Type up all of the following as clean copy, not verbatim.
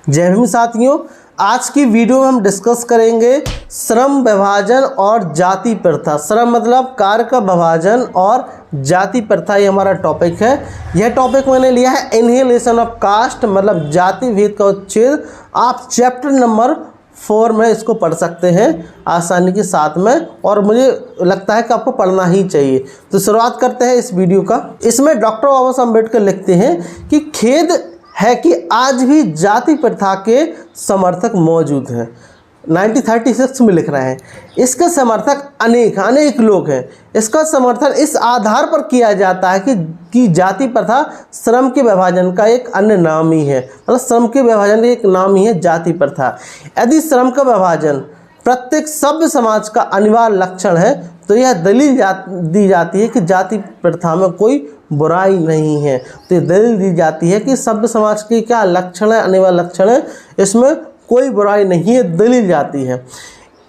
जय भीम साथियों, आज की वीडियो में हम डिस्कस करेंगे श्रम विभाजन और जाति प्रथा। श्रम मतलब कार्य का विभाजन और जाति प्रथा, ये हमारा टॉपिक है। यह टॉपिक मैंने लिया है एनिहिलेशन ऑफ कास्ट मतलब जाति भेद का उच्छेद। आप चैप्टर नंबर 4 में इसको पढ़ सकते हैं आसानी के साथ में, और मुझे लगता है कि आपको पढ़ना ही चाहिए। तो शुरुआत करते हैं इस वीडियो का। इसमें डॉक्टर बाबा साहब अम्बेडकर लिखते हैं कि खेद है कि आज भी जाति प्रथा के समर्थक मौजूद हैं। 1936 में लिख रहे हैं। इसके समर्थक अनेक लोग हैं। इसका समर्थन इस आधार पर किया जाता है कि जाति प्रथा श्रम के विभाजन का एक अन्य नाम ही है, मतलब श्रम के विभाजन का एक नाम ही है जाति प्रथा। यदि श्रम का विभाजन प्रत्येक सभ्य समाज का अनिवार्य लक्षण है तो यह दलील दी जाती है कि जाति प्रथा में कोई बुराई नहीं है। तो ये दलील दी जाती है कि सभ्य समाज के क्या लक्षण है, अनिवार्य लक्षण है, इसमें कोई बुराई नहीं है, दलील जाती है।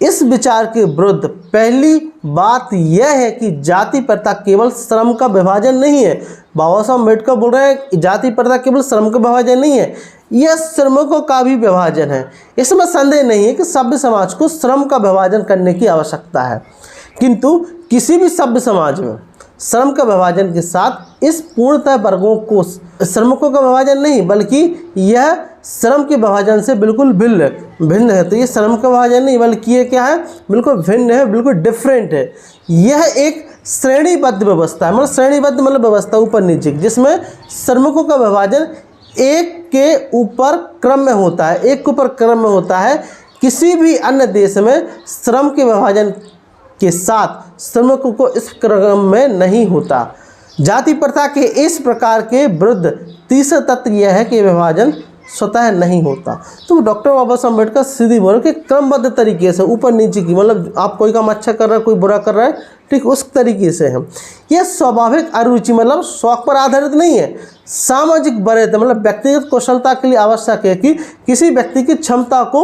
इस विचार के विरुद्ध पहली बात यह है कि जाति प्रथा केवल श्रम का विभाजन नहीं है। बाबा साहब अम्बेडकर बोल रहे हैं जाति प्रथा केवल श्रम का विभाजन नहीं है, यह श्रमिकों का भी विभाजन है। इसमें संदेह नहीं है कि सभ्य समाज को श्रम का विभाजन करने की आवश्यकता है, किंतु किसी भी सभ्य समाज में श्रम का विभाजन के साथ इस पूर्णतः वर्गों को श्रमिकों का विभाजन नहीं, बल्कि यह श्रम के विभाजन से बिल्कुल भिन्न है। तो ये श्रम का विभाजन नहीं, बल्कि ये क्या है, बिल्कुल भिन्न है, बिल्कुल डिफरेंट है। यह एक श्रेणीबद्ध व्यवस्था है, मतलब श्रेणीबद्ध मतलब व्यवस्था ऊपर नीचे, जिसमें श्रमिकों का विभाजन एक के ऊपर क्रम में होता है, एक के ऊपर क्रम में होता है। किसी भी अन्य देश में श्रम के विभाजन के साथ श्रमिकों को इस क्रम में नहीं होता। जाति प्रथा के इस प्रकार के विरुद्ध तीसरा तथ्य यह है कि विभाजन स्वतः नहीं होता। तो डॉक्टर बाबा साहब अम्बेडकर सीधी बोल के क्रमबद्ध तरीके से ऊपर नीचे की, मतलब आप कोई काम अच्छा कर रहा है, कोई बुरा कर रहा है, ठीक उस तरीके से है। यह स्वाभाविक अरुचि मतलब शौक पर आधारित नहीं है, सामाजिक वरीयता मतलब व्यक्तिगत कौशलता के लिए आवश्यक है कि किसी व्यक्ति की क्षमता को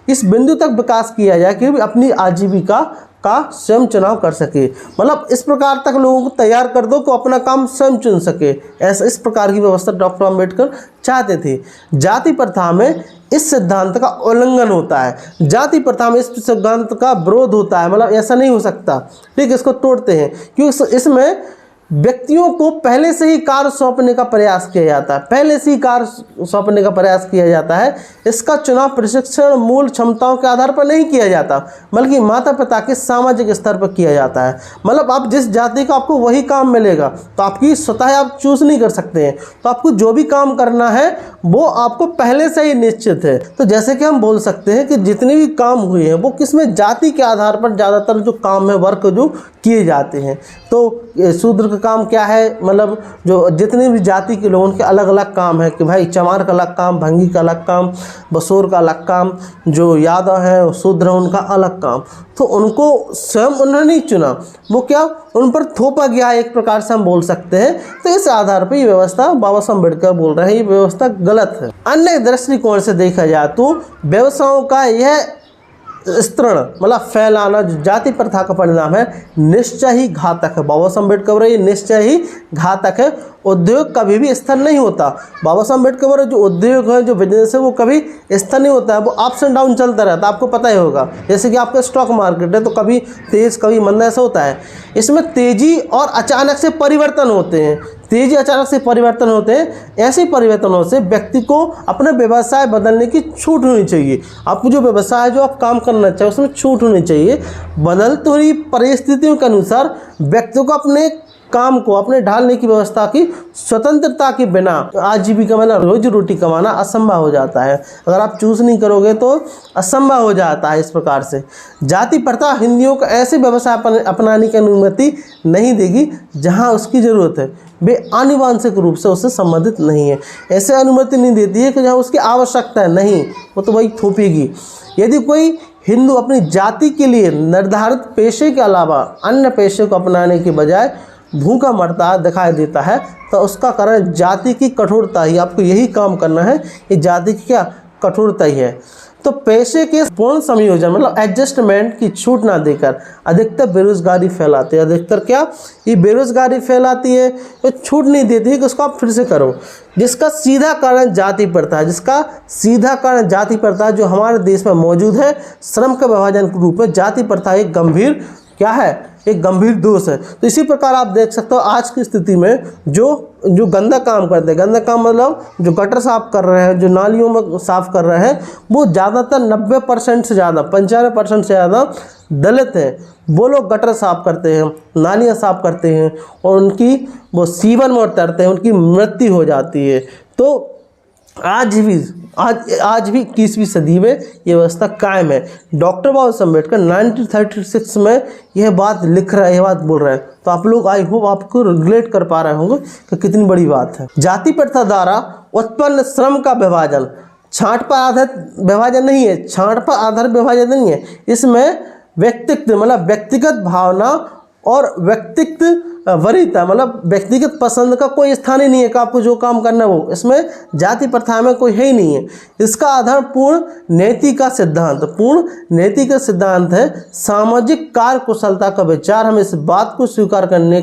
इस बिंदु तक विकास किया जाए कि अपनी आजीविका का स्वयं चुनाव कर सके। मतलब इस प्रकार तक लोगों को तैयार कर दो कि अपना काम स्वयं चुन सके। ऐसा इस प्रकार की व्यवस्था डॉक्टर अम्बेडकर चाहते थे। जाति प्रथा में इस सिद्धांत का उल्लंघन होता है, जाति प्रथा में इस सिद्धांत का विरोध होता है, मतलब ऐसा नहीं हो सकता, ठीक। इसको तोड़ते हैं क्योंकि इसमें व्यक्तियों को पहले से ही कार्य सौंपने का प्रयास किया जाता है, पहले से ही कार्य सौंपने का प्रयास किया जाता है। इसका चुनाव प्रशिक्षण मूल क्षमताओं के आधार पर नहीं किया जाता, बल्कि माता पिता के सामाजिक स्तर पर किया जाता है। मतलब आप जिस जाति का आपको वही काम मिलेगा, तो आपकी स्वतः आप चूज नहीं कर सकते हैं। तो आपको जो भी काम करना है वो आपको पहले से ही निश्चित है। तो जैसे कि हम बोल सकते हैं कि जितने भी काम हुए हैं वो किसमें जाति के आधार पर ज़्यादातर जो काम है, वर्क जो किए जाते हैं। तो शूद्र का काम क्या है, मतलब जो जितने भी जाति के लोगों के अलग अलग काम है कि भाई चमार का अलग काम, भंगी का अलग काम, बसोर का अलग काम, जो यादव है शूद्र उनका अलग काम। तो उनको स्वयं उन्होंने नहीं चुना, वो क्या उन पर थोपा गया, एक प्रकार से हम बोल सकते हैं। तो इस आधार पर ये व्यवस्था बाबा साहब अम्बेडकर बोल रहे हैं ये व्यवस्था गलत है। अन्य दृष्टिकोण से देखा जाए तो व्यवसायों का यह विस्तरण मतलब फैलाना जो जाति प्रथा का परिणाम है निश्चय ही घातक है। बाबा साहब अम्बेडकर बोले ये निश्चय ही घातक है। उद्योग कभी भी स्थिर नहीं होता। बाबा साहब अम्बेडकर बोले जो उद्योग है, जो बिजनेस है, वो कभी स्थिर नहीं होता है, वो अप्स एंड डाउन चलता रहता है, आपको पता ही होगा। जैसे कि आपका स्टॉक मार्केट है तो कभी तेज कभी मंदा ऐसा होता है। इसमें तेजी और अचानक से परिवर्तन होते हैं, तेजी अचानक से परिवर्तन होते हैं। ऐसे परिवर्तनों से व्यक्ति को अपना व्यवसाय बदलने की छूट होनी चाहिए। आपको जो व्यवसाय जो आप काम करना चाहिए उसमें छूट होनी चाहिए। बदलती हुई परिस्थितियों के अनुसार व्यक्ति को अपने काम को अपने ढालने की व्यवस्था की स्वतंत्रता के बिना आजीविका मतलब रोजी रोटी कमाना असंभव हो जाता है। अगर आप चूज नहीं करोगे तो असंभव हो जाता है। इस प्रकार से जाति प्रथा हिंदुओं को ऐसे व्यवसाय अपनाने की अनुमति नहीं देगी जहां उसकी ज़रूरत है, वे आनुवांशिक रूप से उससे संबंधित नहीं है। ऐसे अनुमति नहीं देती है कि जहाँ उसकी आवश्यकता है, नहीं, वो तो वही थोपेगी। यदि कोई हिंदू अपनी जाति के लिए निर्धारित पेशे के अलावा अन्य पेशे को अपनाने के बजाय भूखा मरता दिखाई देता है तो उसका कारण जाति की कठोरता ही। आपको यही काम करना है, ये जाति की क्या कठोरता ही है। तो पैसे के पूर्ण समायोजन मतलब एडजस्टमेंट की छूट ना देकर अधिकतर बेरोजगारी फैलाती है। अधिकतर क्या ये बेरोजगारी फैलाती है, तो छूट नहीं देती है कि उसको आप फिर से करो। जिसका सीधा कारण जाति प्रथा है, जिसका सीधा कारण जाति प्रथा जो हमारे देश में मौजूद है, श्रम के विभाजन के रूप में जाति प्रथा एक गंभीर क्या है, एक गंभीर दोष है। तो इसी प्रकार आप देख सकते हो आज की स्थिति में जो गंदा काम करते हैं, गंदा काम मतलब जो गटर साफ कर रहे हैं, जो नालियों में साफ कर रहे हैं, वो ज़्यादातर 90% से ज़्यादा 95% से ज़्यादा दलित हैं। वो लोग गटर साफ करते हैं, नालियाँ साफ करते हैं और उनकी वो सीवन में उतरते हैं, उनकी मृत्यु हो जाती है। तो आज भी 21वीं सदी में ये व्यवस्था कायम है। डॉक्टर बाबा साहब अम्बेडकर 1936 में यह बात लिख रहे हैं, यह बात बोल रहे हैं। तो आप लोग आई होप आपको रिलेट कर पा रहे होंगे कि कितनी बड़ी बात है। जाति प्रथा द्वारा उत्पन्न श्रम का विभाजन छांट पर आधारित विभाजन नहीं है, छांट पर आधारित विभाजन नहीं है। इसमें व्यक्तित्व मतलब व्यक्तिगत भावना और व्यक्तित्व वरीयता मतलब व्यक्तिगत पसंद का कोई स्थान ही नहीं है कि आपको जो काम करना है वो, इसमें जाति प्रथा में कोई है ही नहीं है। इसका आधार पूर्ण नैतिक का सिद्धांत है। सामाजिक कार्य कुशलता का विचार हमें इस बात को स्वीकार करने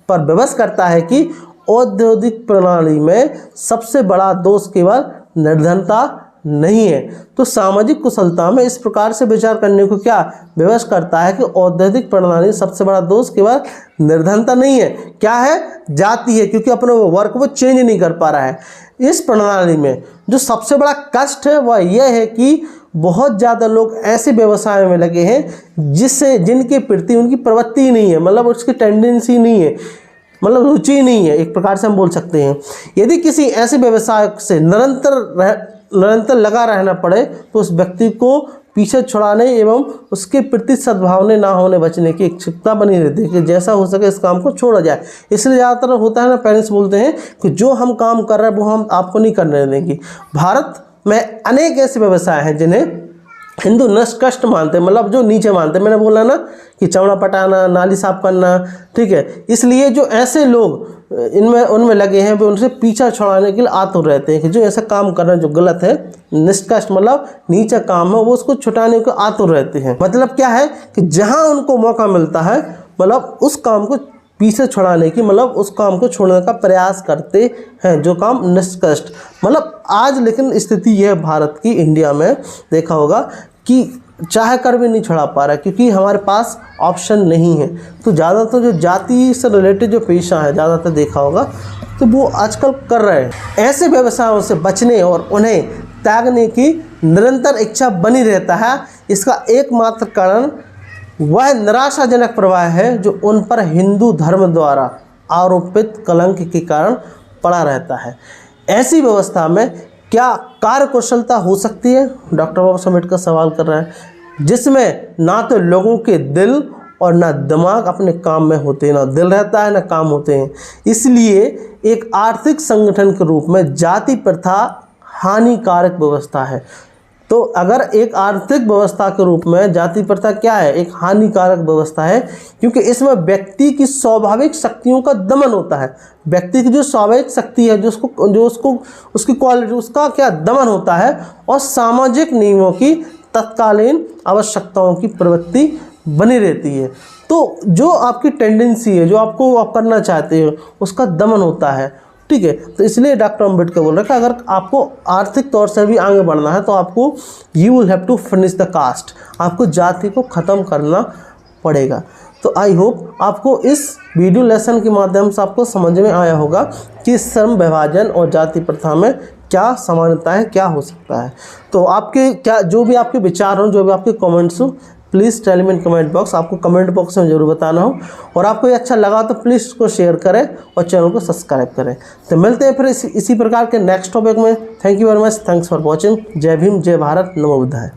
पर विवश करता है कि औद्योगिक प्रणाली में सबसे बड़ा दोष केवल निर्धनता नहीं है। तो सामाजिक कुशलता में इस प्रकार से विचार करने को क्या विवश करता है कि औद्योगिक प्रणाली सबसे बड़ा दोष केवल निर्धनता नहीं है, क्या है, जाति है, क्योंकि अपने वर्क को चेंज नहीं कर पा रहा है। इस प्रणाली में जो सबसे बड़ा कष्ट है वह यह है कि बहुत ज़्यादा लोग ऐसे व्यवसाय में लगे हैं जिनके प्रति उनकी प्रवृत्ति ही नहीं है, मतलब उसकी टेंडेंसी नहीं है, मतलब रुचि नहीं है, एक प्रकार से हम बोल सकते हैं। यदि किसी ऐसे व्यवसाय से निरंतर लगा रहना पड़े तो उस व्यक्ति को पीछे छुड़ाने एवं उसके प्रति सद्भावना ना होने बचने की इच्छुकता बनी रहती है कि जैसा हो सके इस काम को छोड़ा जाए। इसलिए ज़्यादातर होता है ना, पेरेंट्स बोलते हैं कि जो हम काम कर रहे हैं वो हम आपको नहीं करने देंगे। भारत में अनेक ऐसे व्यवसाय हैं जिन्हें हिंदू निष्कृष्ट मानते हैं, मतलब जो नीचे मानते हैं। मैंने बोला ना कि चमड़ा पटाना, नाली साफ करना, ठीक है। इसलिए जो ऐसे लोग उनमें लगे हैं वो उनसे पीछा छुड़ाने के लिए आतुर रहते हैं कि जो ऐसा काम कर रहे हैं जो गलत है, निष्कृष्ट मतलब नीचा काम है, वो उसको छुटाने को आतुर रहते हैं। मतलब क्या है कि जहां उनको मौका मिलता है मतलब उस काम को पीछे छुड़ाने की, मतलब उस काम को छोड़ने का प्रयास करते हैं जो काम निष्कृष्ट। मतलब आज लेकिन स्थिति यह है भारत की, इंडिया में देखा होगा कि चाहे कर भी नहीं छुड़ा पा रहा है क्योंकि हमारे पास ऑप्शन नहीं है। तो ज़्यादातर जो जाति से रिलेटेड जो पेशा है ज़्यादातर देखा होगा तो वो आजकल कर रहे हैं। ऐसे व्यवसायों से बचने और उन्हें त्यागने की निरंतर इच्छा बनी रहता है। इसका एकमात्र कारण वह निराशाजनक प्रभाव है जो उन पर हिंदू धर्म द्वारा आरोपित कलंक के कारण पड़ा रहता है। ऐसी व्यवस्था में क्या कार्य कुशलता हो सकती है, डॉक्टर बाबा साहब अम्बेडकर सवाल कर रहे हैं, जिसमें ना तो लोगों के दिल और ना दिमाग अपने काम में होते हैं, ना दिल रहता है ना काम होते हैं। इसलिए एक आर्थिक संगठन के रूप में जाति प्रथा हानिकारक व्यवस्था है। तो अगर एक आर्थिक व्यवस्था के रूप में जाति प्रथा क्या है, एक हानिकारक व्यवस्था है, क्योंकि इसमें व्यक्ति की स्वाभाविक शक्तियों का दमन होता है। व्यक्ति की जो स्वाभाविक शक्ति है, उसकी क्वालिटी, उसका क्या दमन होता है, और सामाजिक नियमों की तत्कालीन आवश्यकताओं की प्रवृत्ति बनी रहती है। तो जो आपकी टेंडेंसी है, जो आप करना चाहते हो, उसका दमन होता है, ठीक है। तो इसलिए डॉक्टर अम्बेडकर बोल रहे हैं कि अगर आपको आर्थिक तौर से भी आगे बढ़ना है तो आपको you will have to finish the caste, आपको जाति को ख़त्म करना पड़ेगा। तो आई होप आपको इस वीडियो लेसन के माध्यम से आपको समझ में आया होगा कि श्रम विभाजन और जाति प्रथा में क्या समानता है, क्या हो सकता है। तो आपके क्या जो भी आपके विचार हो, जो भी आपके कमेंट्स हो, please tell me in comment box. आपको कमेंट बॉक्स में ज़रूर बताना हो, और आपको ये अच्छा लगा तो प्लीज़ इसको शेयर करें और चैनल को सब्सक्राइब करें। तो मिलते हैं फिर इसी प्रकार के नेक्स्ट टॉपिक में। Thank you very much, thanks for watching. जय भीम, जय भारत, नमो बुद्धाय।